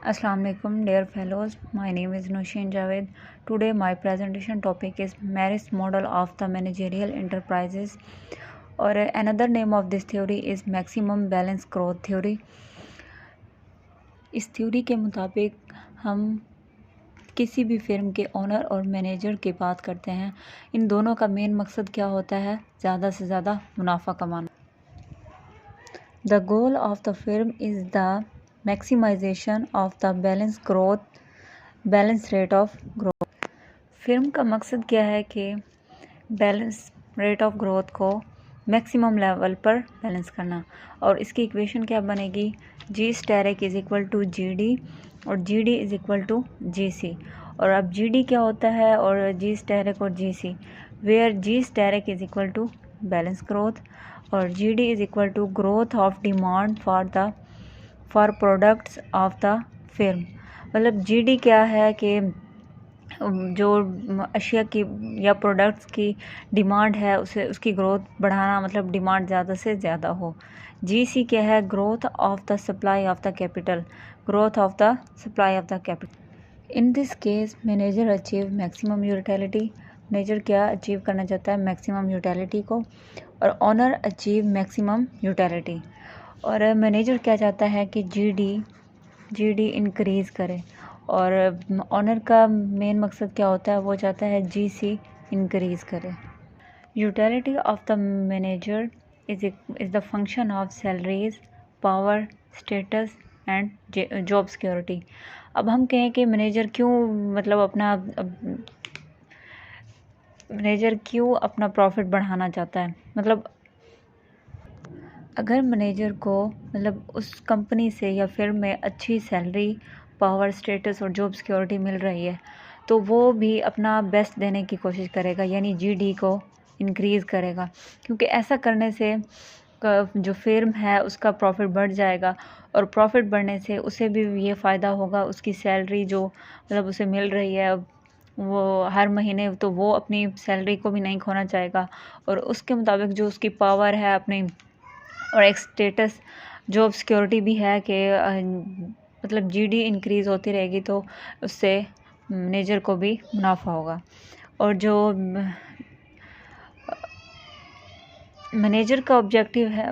Assalamu alaikum dear fellows, my name is Nushin Javed. Today my presentation topic is Maris model of the managerial enterprises, or another name of this theory is maximum balance growth theory. इस theory के मुताबिक हम किसी भी फिर्म के owner और manager की बात करते हैं, इन दोनों का मेन मकसद क्या होता है? ज़्यादा से ज़्यादा मुनाफा कमाना। The goal of the firm is the maximization of the balance rate of growth. Firm का मकसद क्या है कि बैलेंस रेट ऑफ ग्रोथ को मैक्सिमम लेवल पर बैलेंस करना। और इसकी इक्वेशन क्या बनेगी? G asterisk is equal to G D और जी d is equal to g c. और अब जी डी क्या होता है और जी स्टैरिक और g c, where g asterisk is equal to balance growth और जी d is equal to growth of demand for products of the firm. मतलब g D क्या है कि जो अशिया की या प्रोडक्ट्स की डिमांड है उसे उसकी ग्रोथ बढ़ाना, मतलब डिमांड ज़्यादा से ज़्यादा हो। जी सी क्या है? Growth of the supply of the capital, growth of the supply of the capital. In this case manager achieve maximum utility. Manager क्या अचीव करना चाहता है? मैक्सिमम यूटिलिटी को। और ऑनर अचीव मैक्सिमम यूटिलिटी। और मैनेजर क्या चाहता है कि जी डी इंक्रीज़ करे। और ऑनर का मेन मकसद क्या होता है? वो चाहता है जी सी इंक्रीज़ करे। Utility of the manager is the function of salaries, power, status and job security. अब हम कहें कि मैनेजर क्यों अपना प्रॉफिट बढ़ाना चाहता है। मतलब अगर मैनेजर को उस कंपनी से या फिर्म में अच्छी सैलरी, पावर, स्टेटस और जॉब सिक्योरिटी मिल रही है तो वो भी अपना बेस्ट देने की कोशिश करेगा, यानी जीडी को इंक्रीज़ करेगा। क्योंकि ऐसा करने से जो फिर्म है उसका प्रॉफिट बढ़ जाएगा और प्रॉफिट बढ़ने से उसे भी ये फ़ायदा होगा। उसकी सैलरी जो उसे मिल रही है वो हर महीने, तो वो अपनी सैलरी को भी नहीं खोना चाहेगा। और उसके मुताबिक जो उसकी पावर है अपनी, और एक स्टेटस, जॉब सिक्योरिटी भी है कि जीडी इंक्रीज़ होती रहेगी तो उससे मैनेजर को भी मुनाफा होगा। और जो मैनेजर का ऑब्जेक्टिव है,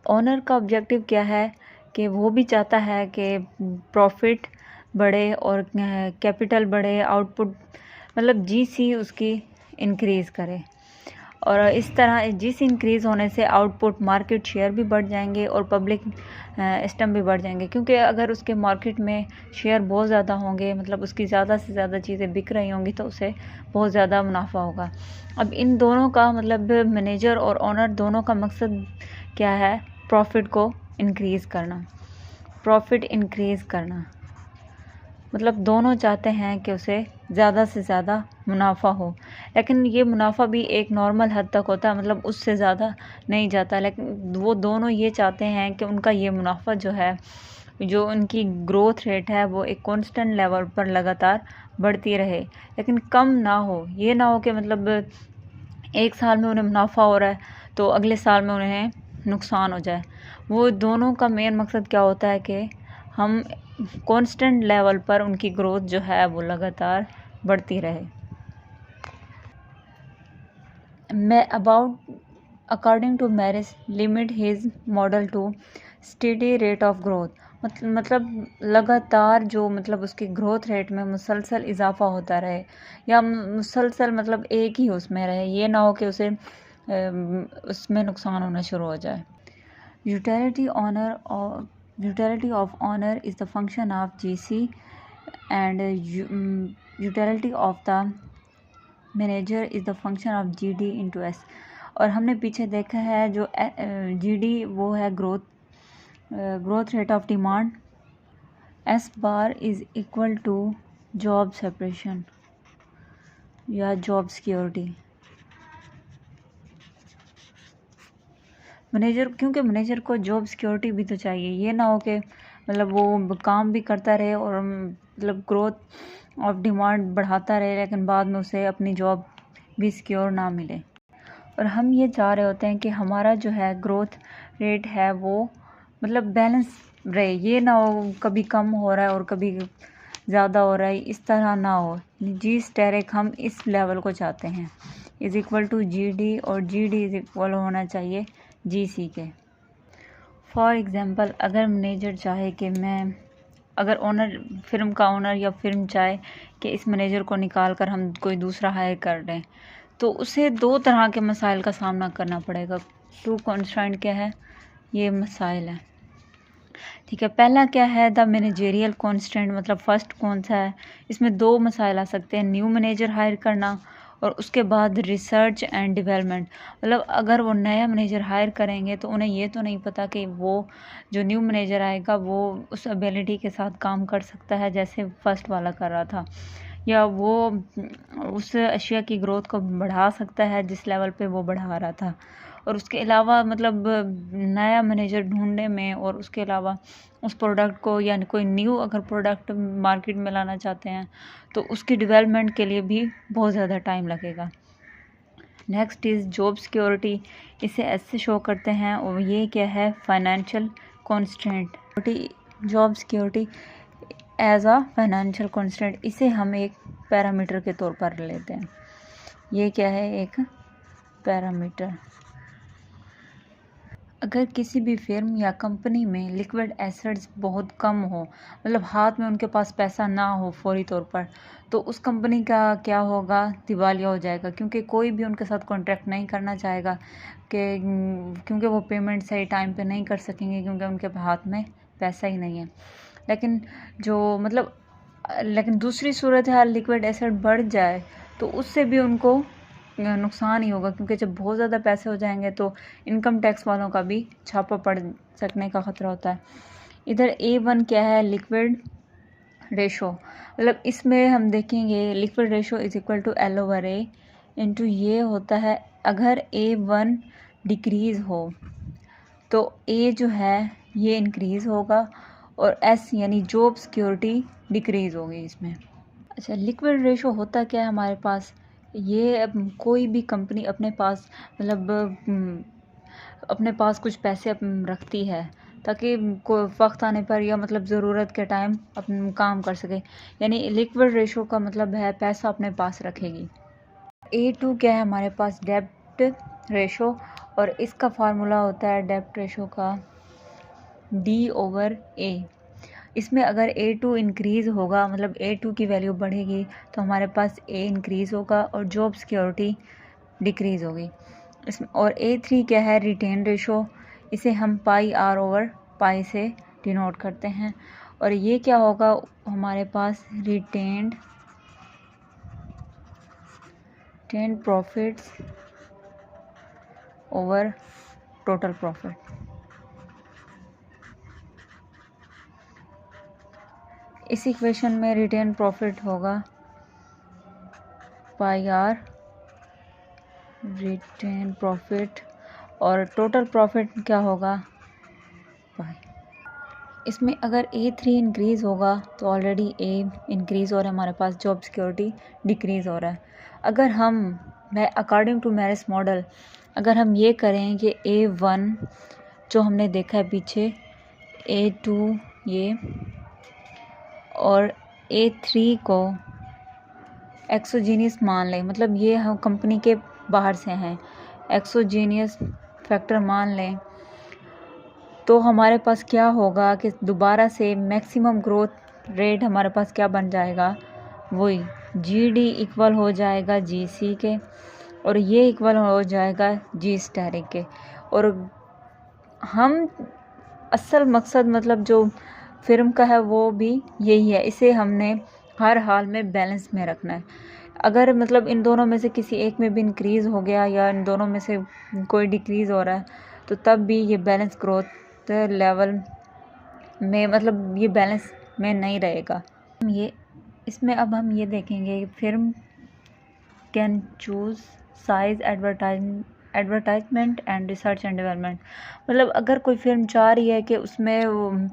ओनर का ऑब्जेक्टिव क्या है कि वो भी चाहता है कि प्रॉफिट बढ़े और कैपिटल बढ़े, आउटपुट जीसी उसकी इंक्रीज़ करे। और इस तरह जीसी इंक्रीज़ होने से आउटपुट, मार्केट शेयर भी बढ़ जाएंगे और पब्लिक स्टम भी बढ़ जाएंगे। क्योंकि अगर उसके मार्केट में शेयर बहुत ज़्यादा होंगे, उसकी ज़्यादा से ज़्यादा चीज़ें बिक रही होंगी तो उसे बहुत ज़्यादा मुनाफा होगा। अब इन दोनों का मैनेजर और ओनर दोनों का मकसद क्या है? प्रॉफिट को इंक्रीज़ करना, प्रॉफिट इंक्रीज़ करना। दोनों चाहते हैं कि उसे ज़्यादा से ज़्यादा मुनाफा हो, लेकिन ये मुनाफा भी एक नॉर्मल हद तक होता है, उससे ज़्यादा नहीं जाता। लेकिन वो दोनों ये चाहते हैं कि उनका ये मुनाफा जो है, जो उनकी ग्रोथ रेट है, वो एक कांस्टेंट लेवल पर लगातार बढ़ती रहे, लेकिन कम ना हो। ये ना हो कि एक साल में उन्हें मुनाफा हो रहा है तो अगले साल में उन्हें नुकसान हो जाए। वो दोनों का मेन मकसद क्या होता है कि हम कांस्टेंट लेवल पर उनकी ग्रोथ जो है वो लगातार बढ़ती रहे। According to Marris limit his model to steady rate of growth. लगातार जो उसकी ग्रोथ रेट में मुसलसल इजाफा होता रहे, या मुसलसल एक ही उसमें रहे, ये ना हो कि उसे उसमें नुकसान होना शुरू हो जाए। Utility of honor is the function of GC and utility of the manager is the function of GD into S। और हमने पीछे देखा है जो GD वो है growth rate of demand, S bar is equal to job separation या job security. क्योंकि मैनेजर को जॉब सिक्योरिटी भी तो चाहिए। ये ना हो कि वो काम भी करता रहे और ग्रोथ ऑफ डिमांड बढ़ाता रहे, लेकिन बाद में उसे अपनी जॉब भी सिक्योर ना मिले। और हम ये चाह रहे होते हैं कि हमारा जो है ग्रोथ रेट है वो बैलेंस रहे, ये ना हो कभी कम हो रहा है और कभी ज़्यादा हो रहा है, इस तरह ना हो। जी स्टेरिक हम इस लेवल को चाहते हैं, is equal to G D, और जी डी इज़ इक्वल होना चाहिए जी सी के। फॉर एग्ज़ाम्पल, अगर मैनेजर चाहे कि अगर फिल्म का ओनर या फिल्म चाहे कि इस मैनेजर को निकाल कर हम कोई दूसरा हायर कर दें, तो उसे 2 तरह के मसाइल का सामना करना पड़ेगा। 2 कॉन्स्ट्रेंट क्या है, ये मसाइल है, ठीक है। पहला क्या है, द मैनेजेरियल कॉन्स्टेंट, मतलब फर्स्ट कौन सा है, इसमें 2 मसाइल आ सकते हैं, न्यू मैनेजर हायर करना और उसके बाद रिसर्च एंड डेवलपमेंट। मतलब अगर वो नया मैनेजर हायर करेंगे तो उन्हें ये तो नहीं पता कि वो जो न्यू मैनेजर आएगा वो उस एबिलिटी के साथ काम कर सकता है जैसे फर्स्ट वाला कर रहा था, या वो उस अशिया की ग्रोथ को बढ़ा सकता है जिस लेवल पे वो बढ़ा रहा था। और उसके अलावा मतलब नया मैनेजर ढूंढने में, और उसके अलावा उस प्रोडक्ट को या कोई न्यू अगर प्रोडक्ट मार्केट में लाना चाहते हैं तो उसकी डेवलपमेंट के लिए भी बहुत ज़्यादा टाइम लगेगा। नेक्स्ट इज़ जॉब सिक्योरिटी, इसे ऐसे शो करते हैं, और ये क्या है, financial constant. Job security as a financial constant, इसे हम एक पैरामीटर के तौर पर लेते हैं। ये क्या है, एक पैरामीटर। अगर किसी भी फर्म या कंपनी में लिक्विड एसेट्स बहुत कम हो, मतलब हाथ में उनके पास पैसा ना हो फौरी तौर पर, तो उस कंपनी का क्या होगा, दिवालिया हो जाएगा, क्योंकि कोई भी उनके साथ कॉन्ट्रैक्ट नहीं करना चाहेगा क्योंकि वो पेमेंट सही टाइम पे नहीं कर सकेंगे, क्योंकि उनके हाथ में पैसा ही नहीं है। लेकिन दूसरी सूरत हाल, लिक्विड एसेट बढ़ जाए तो उससे भी उनको नुकसान ही होगा, क्योंकि जब बहुत ज़्यादा पैसे हो जाएंगे तो इनकम टैक्स वालों का भी छापा पड़ सकने का ख़तरा होता है। इधर A1 क्या है, लिक्विड रेशो, मतलब इसमें हम देखेंगे liquid ratio is equal to L/A into, ये होता है अगर A1 डिक्रीज़ हो तो A जो है ये इंक्रीज़ होगा, और S यानी जॉब सिक्योरिटी डिक्रीज़ होगी इसमें। अच्छा, लिक्विड रेशो होता क्या है हमारे पास, ये कोई भी कंपनी अपने पास अपने पास कुछ पैसे रखती है ताकि कोई वक्त आने पर या मतलब ज़रूरत के टाइम अपन काम कर सके, यानी लिक्विड रेशो का मतलब है पैसा अपने पास रखेगी। A2 क्या है हमारे पास, डेब्ट रेशो, और इसका फार्मूला होता है डेब्ट रेशो का D/A। इसमें अगर A2 इंक्रीज़ होगा, मतलब A2 की वैल्यू बढ़ेगी, तो हमारे पास A इंक्रीज़ होगा और जॉब सिक्योरिटी डिक्रीज़ होगी। इसमें और A3 क्या है, रिटेन रेशो, इसे हम πr/π से डिनोट करते हैं, और ये क्या होगा हमारे पास, retain profits over total profit. इस इक्वेशन में रिटेन प्रॉफिट होगा πr रिटेन प्रॉफिट, और टोटल प्रॉफिट क्या होगा, पाई। इसमें अगर A3 इंक्रीज़ होगा तो ऑलरेडी A इंक्रीज़ हो रहा है, हमारे पास जॉब सिक्योरिटी डिक्रीज़ हो रहा है। अगर अकॉर्डिंग टू मैरिस मॉडल अगर हम ये करें कि A1 जो हमने देखा है पीछे, A2 ये, और A3 को एक्सोजीनियस मान लें, मतलब ये हम कंपनी के बाहर से हैं, एक्सोजीनियस फैक्टर मान लें, तो हमारे पास क्या होगा कि दोबारा से मैक्सिमम ग्रोथ रेट हमारे पास क्या बन जाएगा, वही GD इक्वल हो जाएगा GC के, और ये इक्वल हो जाएगा G स्टेरिक के। और हम असल मकसद मतलब जो फिल्म का है वो भी यही है, इसे हमने हर हाल में बैलेंस में रखना है। अगर मतलब इन दोनों में से किसी एक में भी इंक्रीज़ हो गया या इन दोनों में से कोई डिक्रीज़ हो रहा है, तो तब भी ये बैलेंस ग्रोथ लेवल में, मतलब ये बैलेंस में नहीं रहेगा। इसमें अब हम ये देखेंगे, film can choose size, advertisement and research and development. मतलब अगर कोई फिल्म चाह रही है कि उसमें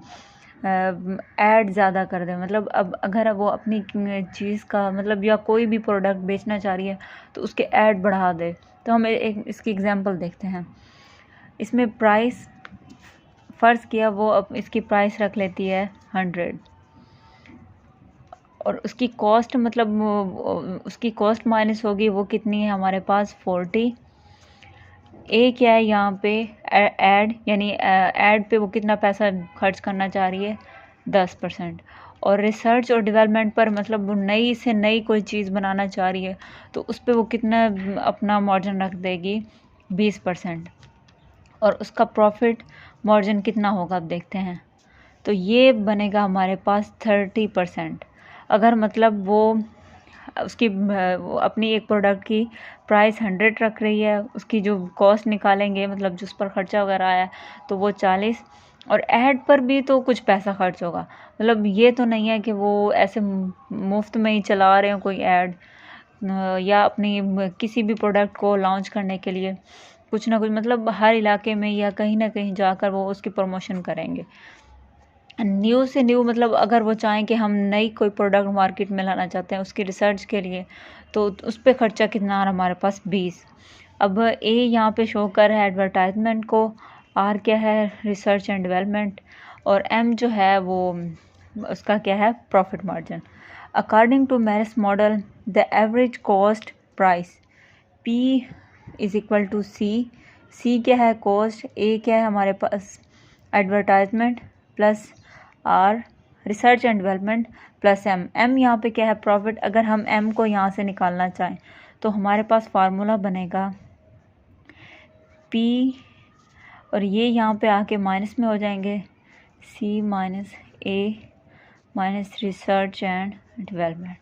ऐड ज़्यादा कर दे, मतलब अब अगर वो अपनी चीज़ का मतलब या कोई भी प्रोडक्ट बेचना चाह रही है तो उसके ऐड बढ़ा दे, तो हम इसकी एग्जांपल देखते हैं। इसमें प्राइस फ़र्ज़ किया वो अब इसकी प्राइस रख लेती है 100 और उसकी कॉस्ट मतलब उसकी कॉस्ट माइनस होगी वो कितनी है हमारे पास 40। ए क्या है यहाँ पे ऐड, यानी ऐड पे वो कितना पैसा खर्च करना चाह रही है 10%। और रिसर्च और डेवलपमेंट पर मतलब वो नई से नई कोई चीज़ बनाना चाह रही है तो उस पर वो कितना अपना मार्जिन रख देगी 20%। और उसका प्रॉफिट मार्जिन कितना होगा अब देखते हैं। तो ये बनेगा हमारे पास 30%। अगर मतलब वो उसकी वो अपनी एक प्रोडक्ट की प्राइस 100 रख रही है, उसकी जो कॉस्ट निकालेंगे मतलब जिस पर ख़र्चा वगैरह आया तो वो 40। और ऐड पर भी तो कुछ पैसा खर्च होगा, मतलब ये तो नहीं है कि वो ऐसे मुफ्त में ही चला रहे हो कोई ऐड, या अपनी किसी भी प्रोडक्ट को लॉन्च करने के लिए कुछ ना कुछ मतलब हर इलाके में या कहीं ना कहीं जाकर वो उसकी प्रमोशन करेंगे। न्यू से न्यू मतलब अगर वो चाहें कि हम नई कोई प्रोडक्ट मार्केट में लाना चाहते हैं उसकी रिसर्च के लिए तो उस पर ख़र्चा कितना आ रहा है हमारे पास 20। अब ए यहाँ पे शो कर रहा है एडवर्टाइजमेंट को, आर क्या है रिसर्च एंड डेवलपमेंट, और एम जो है वो उसका क्या है profit margin. According to Marris model the average cost price P is equal to C. C क्या है कॉस्ट, ए क्या है हमारे पास advertisement plus R research and development plus M. M यहाँ पे क्या है प्रॉफिट। अगर हम एम को यहाँ से निकालना चाहें तो हमारे पास फार्मूला बनेगा पी, और ये यहाँ पे आके माइनस में हो जाएंगे c minus a minus research and development.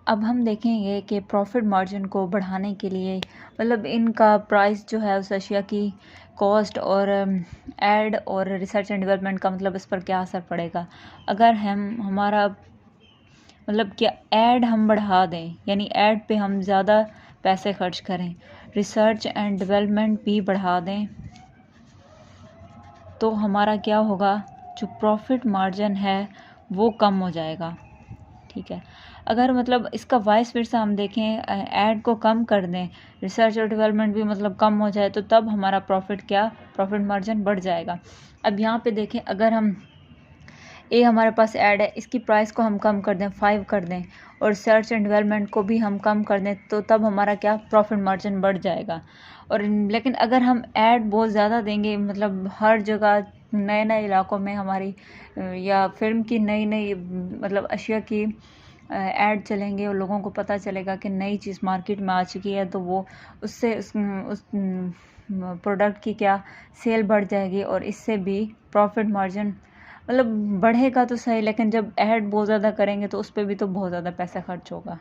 अब हम देखेंगे कि प्रॉफिट मार्जिन को बढ़ाने के लिए मतलब इनका प्राइस जो है उस अशिया की कॉस्ट और ऐड और रिसर्च एंड डेवलपमेंट का मतलब इस पर क्या असर पड़ेगा। अगर हम हमारा मतलब क्या ऐड हम बढ़ा दें, यानी ऐड पे हम ज़्यादा पैसे खर्च करें, रिसर्च एंड डेवलपमेंट भी बढ़ा दें, तो हमारा क्या होगा जो प्रॉफिट मार्जिन है वो कम हो जाएगा। ठीक है, अगर मतलब इसका वाइस वर्सा हम देखें ऐड को कम कर दें, रिसर्च और डेवलपमेंट भी मतलब कम हो जाए तो तब हमारा प्रॉफिट मार्जिन बढ़ जाएगा। अब यहाँ पे देखें अगर हम ए हमारे पास ऐड है इसकी प्राइस को हम कम कर दें 5 कर दें और रिसर्च एंड डेवलपमेंट को भी हम कम कर दें तो तब हमारा क्या प्रॉफिट मार्जिन बढ़ जाएगा। और लेकिन अगर हम ऐड बहुत ज़्यादा देंगे मतलब हर जगह नए नए इलाकों में हमारी या फिल्म की नई नई मतलब अशिया की ऐड चलेंगे और लोगों को पता चलेगा कि नई चीज़ मार्केट में आ चुकी है तो वो उससे उस प्रोडक्ट की क्या सेल बढ़ जाएगी और इससे भी प्रॉफिट मार्जिन मतलब बढ़ेगा तो सही, लेकिन जब ऐड बहुत ज़्यादा करेंगे तो उस पर भी तो बहुत ज़्यादा पैसा खर्च होगा।